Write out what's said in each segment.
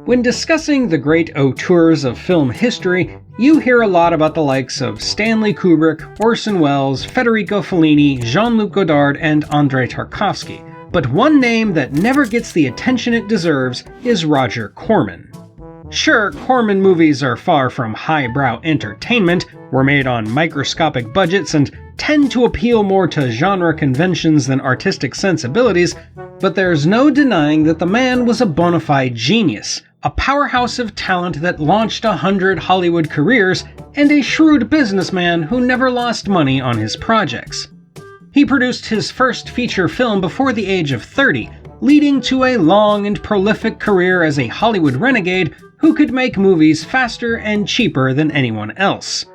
When discussing the great auteurs of film history, you hear a lot about the likes of Stanley Kubrick, Orson Welles, Federico Fellini, Jean-Luc Godard, and Andrei Tarkovsky. But one name that never gets the attention it deserves is Roger Corman. Sure, Corman movies are far from highbrow entertainment, were made on microscopic budgets, and tend to appeal more to genre conventions than artistic sensibilities, but there's no denying that the man was a bona fide genius, a powerhouse of talent that launched 100 Hollywood careers, and a shrewd businessman who never lost money on his projects. He produced his first feature film before the age of 30, leading to a long and prolific career as a Hollywood renegade who could make movies faster and cheaper than anyone else.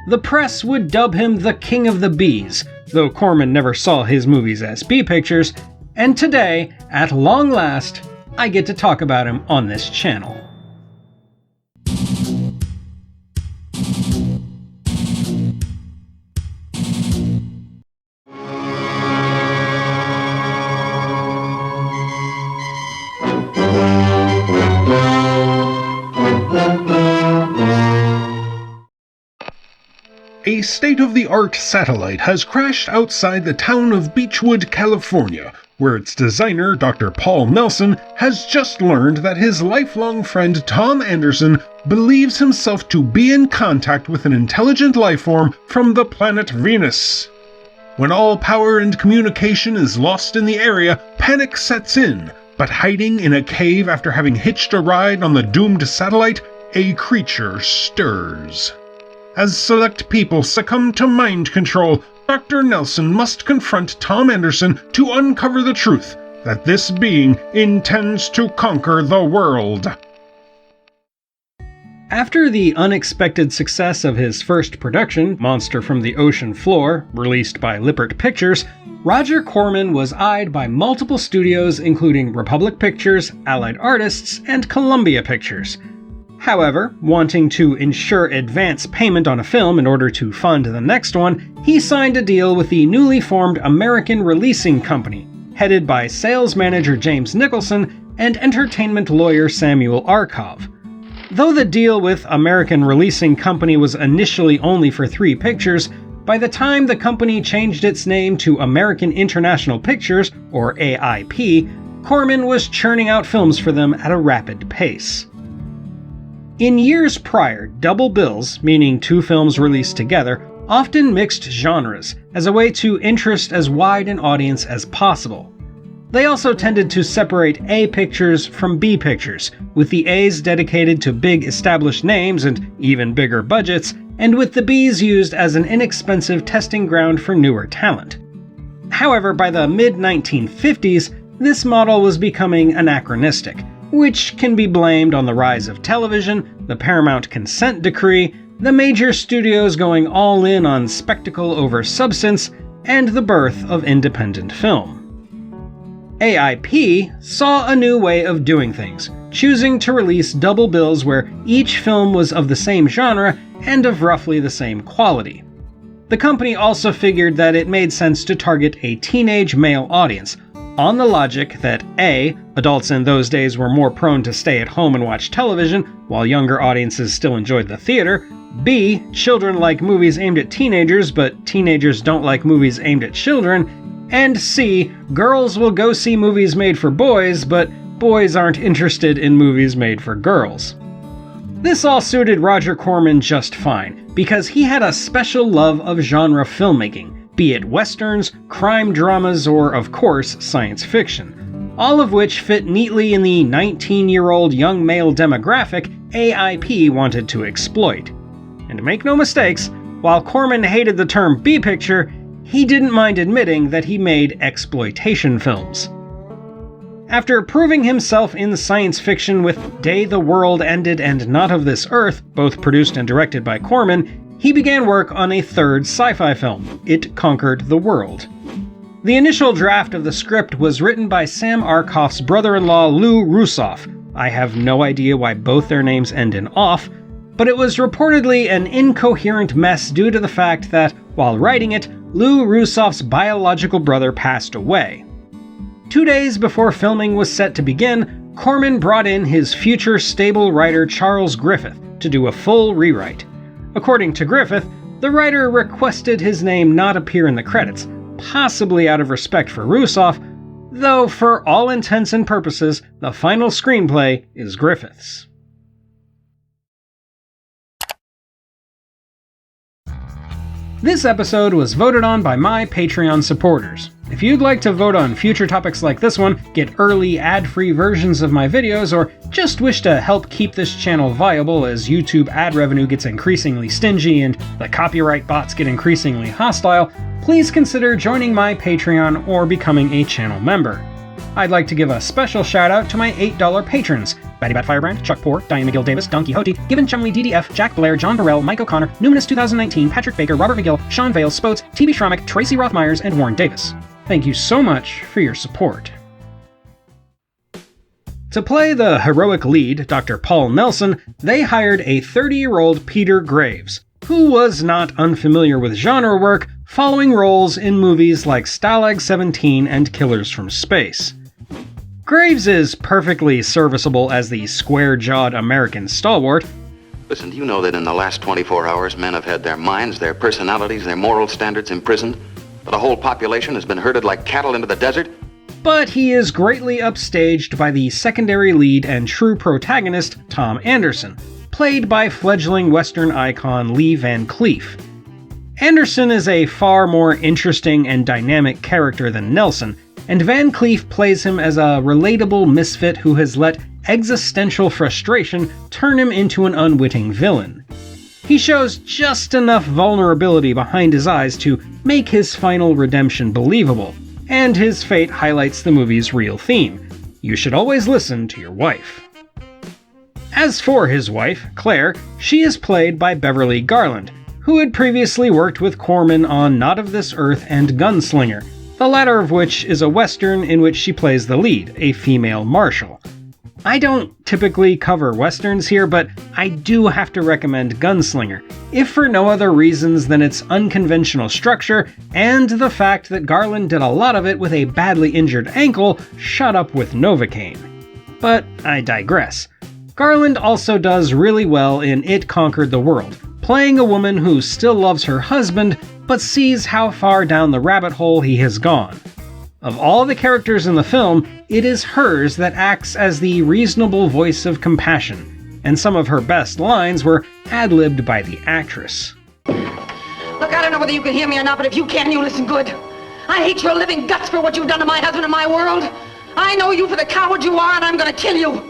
The press would dub him the King of the B's, though Corman never saw his movies as B-pictures, and today, at long last, I get to talk about him on this channel. A state-of-the-art satellite has crashed outside the town of Beechwood, California, where its designer, Dr. Paul Nelson, has just learned that his lifelong friend Tom Anderson believes himself to be in contact with an intelligent lifeform from the planet Venus. When all power and communication is lost in the area, panic sets in, but hiding in a cave after having hitched a ride on the doomed satellite, a creature stirs. As select people succumb to mind control, Dr. Nelson must confront Tom Anderson to uncover the truth that this being intends to conquer the world. After the unexpected success of his first production, Monster from the Ocean Floor, released by Lippert Pictures, Roger Corman was eyed by multiple studios including Republic Pictures, Allied Artists, and Columbia Pictures. However, wanting to ensure advance payment on a film in order to fund the next one, he signed a deal with the newly formed American Releasing Company, headed by sales manager James Nicholson and entertainment lawyer Samuel Arkoff. Though the deal with American Releasing Company was initially only for 3 pictures, by the time the company changed its name to American International Pictures, or AIP, Corman was churning out films for them at a rapid pace. In years prior, double bills, meaning 2 films released together, often mixed genres, as a way to interest as wide an audience as possible. They also tended to separate A pictures from B pictures, with the A's dedicated to big established names and even bigger budgets, and with the B's used as an inexpensive testing ground for newer talent. However, by the mid-1950s, this model was becoming anachronistic, which can be blamed on the rise of television, the Paramount Consent Decree, the major studios going all in on spectacle over substance, and the birth of independent film. AIP saw a new way of doing things, choosing to release double bills where each film was of the same genre and of roughly the same quality. The company also figured that it made sense to target a teenage male audience, on the logic that A, adults in those days were more prone to stay at home and watch television, while younger audiences still enjoyed the theater, B, children like movies aimed at teenagers, but teenagers don't like movies aimed at children, and C, girls will go see movies made for boys, but boys aren't interested in movies made for girls. This all suited Roger Corman just fine, because he had a special love of genre filmmaking, be it westerns, crime dramas, or, of course, science fiction, all of which fit neatly in the 19-year-old young male demographic AIP wanted to exploit. And make no mistakes, while Corman hated the term B-picture, he didn't mind admitting that he made exploitation films. After proving himself in science fiction with Day the World Ended and Not of This Earth, both produced and directed by Corman, he began work on a third sci-fi film, It Conquered the World. The initial draft of the script was written by Sam Arkoff's brother-in-law Lou Russoff. I have no idea why both their names end in "off," but it was reportedly an incoherent mess due to the fact that, while writing it, Lou Russoff's biological brother passed away. 2 days before filming was set to begin, Corman brought in his future stable writer Charles Griffith to do a full rewrite. According to Griffith, the writer requested his name not appear in the credits, possibly out of respect for Russoff, though for all intents and purposes, the final screenplay is Griffith's. This episode was voted on by my Patreon supporters. If you'd like to vote on future topics like this one, get early ad-free versions of my videos, or just wish to help keep this channel viable as YouTube ad revenue gets increasingly stingy and the copyright bots get increasingly hostile, please consider joining my Patreon or becoming a channel member. I'd like to give a special shout out to my $8 patrons: Batty Bat Firebrand, Chuck Poor, Diane McGill Davis, Don Quixote, Given Chumley DDF, Jack Blair, John Burrell, Mike O'Connor, Numinous 2019, Patrick Baker, Robert McGill, Sean Vale, Spoats, TB Schromick, Tracy Rothmyers, and Warren Davis. Thank you so much for your support. To play the heroic lead, Dr. Paul Nelson, they hired a 30-year-old Peter Graves, who was not unfamiliar with genre work, following roles in movies like Stalag 17 and Killers from Space. Graves is perfectly serviceable as the square-jawed American stalwart. Listen, do you know that in the last 24 hours, men have had their minds, their personalities, their moral standards imprisoned? That a whole population has been herded like cattle into the desert? But he is greatly upstaged by the secondary lead and true protagonist, Tom Anderson, played by fledgling Western icon Lee Van Cleef. Anderson is a far more interesting and dynamic character than Nelson, and Van Cleef plays him as a relatable misfit who has let existential frustration turn him into an unwitting villain. He shows just enough vulnerability behind his eyes to make his final redemption believable, and his fate highlights the movie's real theme: you should always listen to your wife. As for his wife, Claire, she is played by Beverly Garland, who had previously worked with Corman on Not of This Earth and Gunslinger, the latter of which is a western in which she plays the lead, a female marshal. I don't typically cover westerns here, but I do have to recommend Gunslinger, if for no other reasons than its unconventional structure and the fact that Garland did a lot of it with a badly injured ankle shot up with Novocaine. But I digress. Garland also does really well in It Conquered the World, playing a woman who still loves her husband, but sees how far down the rabbit hole he has gone. Of all the characters in the film, it is hers that acts as the reasonable voice of compassion, and some of her best lines were ad-libbed by the actress. Look, I don't know whether you can hear me or not, but if you can, you listen good. I hate your living guts for what you've done to my husband and my world. I know you for the coward you are, and I'm gonna kill you.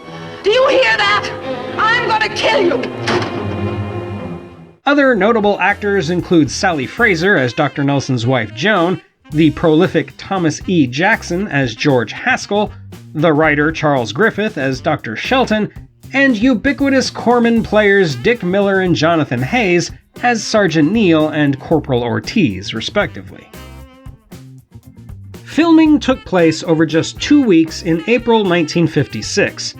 Do you hear that? I'm gonna kill you! Other notable actors include Sally Fraser as Dr. Nelson's wife Joan, the prolific Thomas E. Jackson as George Haskell, the writer Charles Griffith as Dr. Shelton, and ubiquitous Corman players Dick Miller and Jonathan Hayes as Sergeant Neil and Corporal Ortiz, respectively. Filming took place over just 2 weeks in April 1956.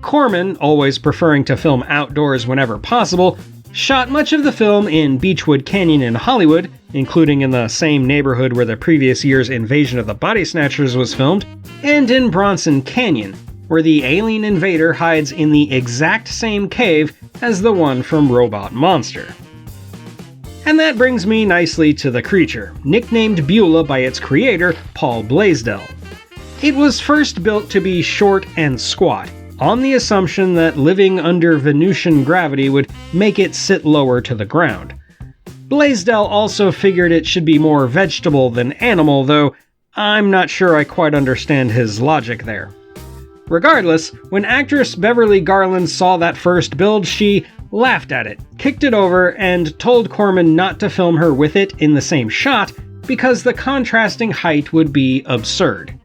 Corman, always preferring to film outdoors whenever possible, shot much of the film in Beechwood Canyon in Hollywood, including in the same neighborhood where the previous year's Invasion of the Body Snatchers was filmed, and in Bronson Canyon, where the alien invader hides in the exact same cave as the one from Robot Monster. And that brings me nicely to the creature, nicknamed Beulah by its creator, Paul Blaisdell. It was first built to be short and squat, on the assumption that living under Venusian gravity would make it sit lower to the ground. Blaisdell also figured it should be more vegetable than animal, though I'm not sure I quite understand his logic there. Regardless, when actress Beverly Garland saw that first build, she laughed at it, kicked it over, and told Corman not to film her with it in the same shot because the contrasting height would be absurd.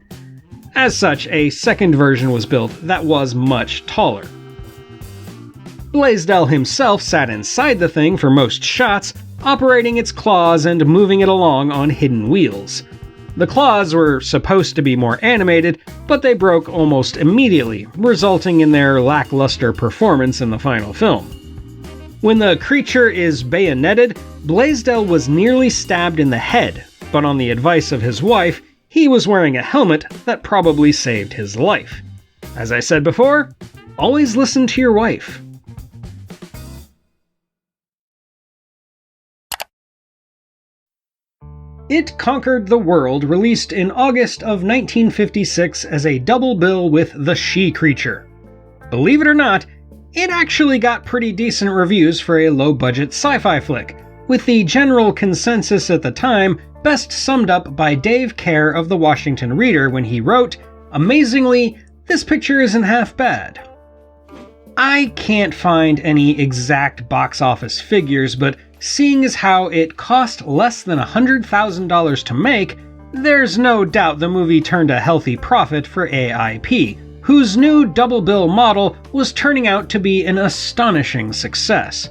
As such, a second version was built that was much taller. Blaisdell himself sat inside the thing for most shots, operating its claws and moving it along on hidden wheels. The claws were supposed to be more animated, but they broke almost immediately, resulting in their lackluster performance in the final film. When the creature is bayoneted, Blaisdell was nearly stabbed in the head, but on the advice of his wife, he was wearing a helmet that probably saved his life. As I said before, always listen to your wife. It Conquered the World released in August of 1956 as a double bill with The She-Creature. Believe it or not, it actually got pretty decent reviews for a low-budget sci-fi flick, with the general consensus at the time best summed up by Dave Kerr of the Washington Reader when he wrote, "Amazingly, this picture isn't half bad." I can't find any exact box office figures, but seeing as how it cost less than $100,000 to make, there's no doubt the movie turned a healthy profit for AIP, whose new double bill model was turning out to be an astonishing success.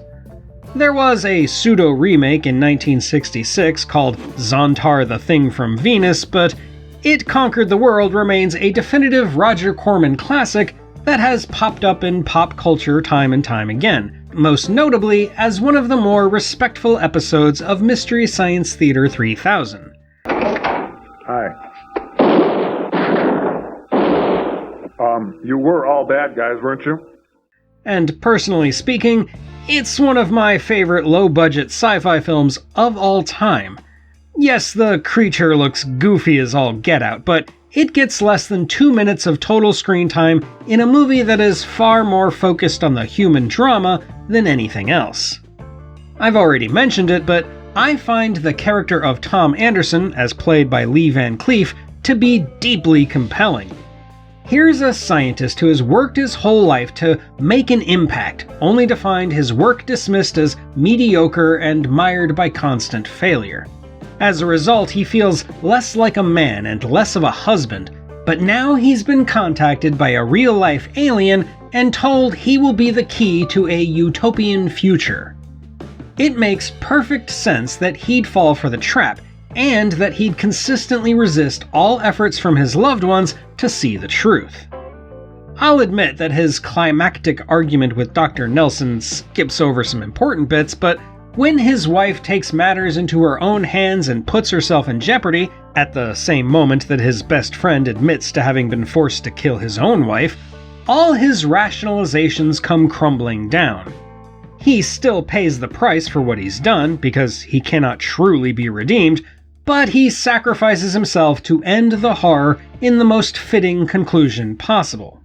There was a pseudo-remake in 1966 called Zontar the Thing from Venus, but It Conquered the World remains a definitive Roger Corman classic that has popped up in pop culture time and time again, most notably as one of the more respectful episodes of Mystery Science Theater 3000. Hi. You were all bad guys, weren't you? And personally speaking, it's one of my favorite low-budget sci-fi films of all time. Yes, the creature looks goofy as all get out, but it gets less than 2 minutes of total screen time in a movie that is far more focused on the human drama than anything else. I've already mentioned it, but I find the character of Tom Anderson, as played by Lee Van Cleef, to be deeply compelling. Here's a scientist who has worked his whole life to make an impact, only to find his work dismissed as mediocre and mired by constant failure. As a result, he feels less like a man and less of a husband, but now he's been contacted by a real-life alien and told he will be the key to a utopian future. It makes perfect sense that he'd fall for the trap, and that he'd consistently resist all efforts from his loved ones to see the truth. I'll admit that his climactic argument with Dr. Nelson skips over some important bits, but when his wife takes matters into her own hands and puts herself in jeopardy, at the same moment that his best friend admits to having been forced to kill his own wife, all his rationalizations come crumbling down. He still pays the price for what he's done, because he cannot truly be redeemed, but he sacrifices himself to end the horror in the most fitting conclusion possible.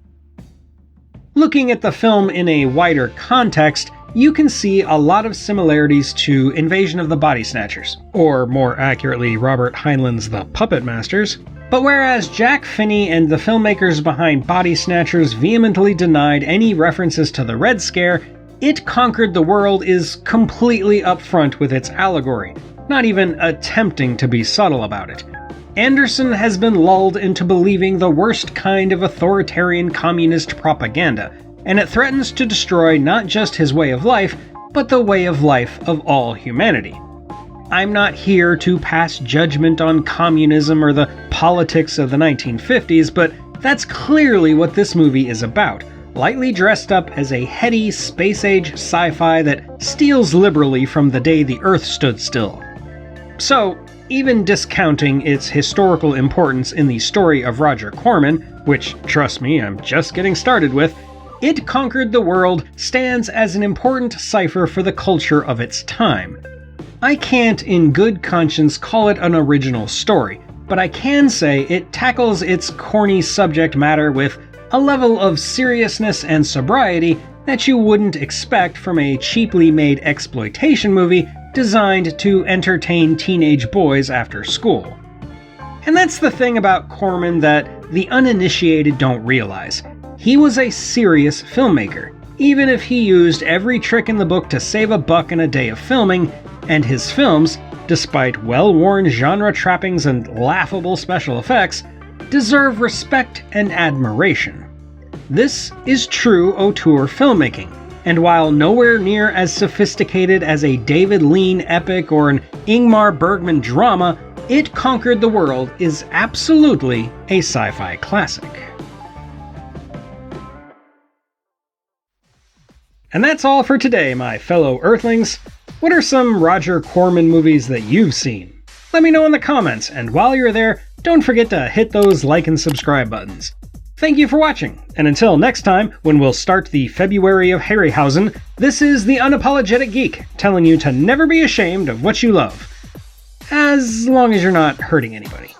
Looking at the film in a wider context, you can see a lot of similarities to Invasion of the Body Snatchers, or more accurately Robert Heinlein's The Puppet Masters. But whereas Jack Finney and the filmmakers behind Body Snatchers vehemently denied any references to the Red Scare, It Conquered the World is completely upfront with its allegory, not even attempting to be subtle about it. Anderson has been lulled into believing the worst kind of authoritarian communist propaganda, and it threatens to destroy not just his way of life, but the way of life of all humanity. I'm not here to pass judgment on communism or the politics of the 1950s, but that's clearly what this movie is about, lightly dressed up as a heady space-age sci-fi that steals liberally from the day the Earth stood still. So, even discounting its historical importance in the story of Roger Corman, which, trust me, I'm just getting started with, It Conquered the World stands as an important cipher for the culture of its time. I can't in good conscience call it an original story, but I can say it tackles its corny subject matter with a level of seriousness and sobriety that you wouldn't expect from a cheaply made exploitation movie designed to entertain teenage boys after school. And that's the thing about Corman that the uninitiated don't realize. He was a serious filmmaker, even if he used every trick in the book to save a buck in a day of filming, and his films, despite well-worn genre trappings and laughable special effects, deserve respect and admiration. This is true auteur filmmaking, and while nowhere near as sophisticated as a David Lean epic or an Ingmar Bergman drama, It Conquered the World is absolutely a sci-fi classic. And that's all for today, my fellow Earthlings. What are some Roger Corman movies that you've seen? Let me know in the comments, and while you're there, don't forget to hit those like and subscribe buttons. Thank you for watching, and until next time, when we'll start the February of Harryhausen, this is the Unapologetic Geek, telling you to never be ashamed of what you love. As long as you're not hurting anybody.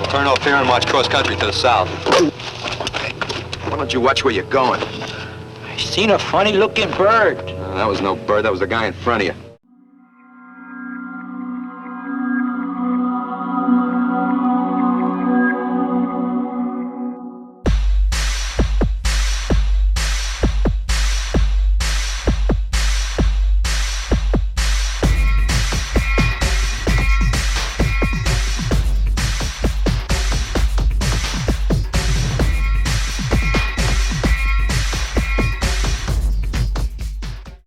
Turn off here and watch cross country to the south. Why don't you watch where you're going? I seen a funny looking bird. That was no bird, that was the guy in front of you.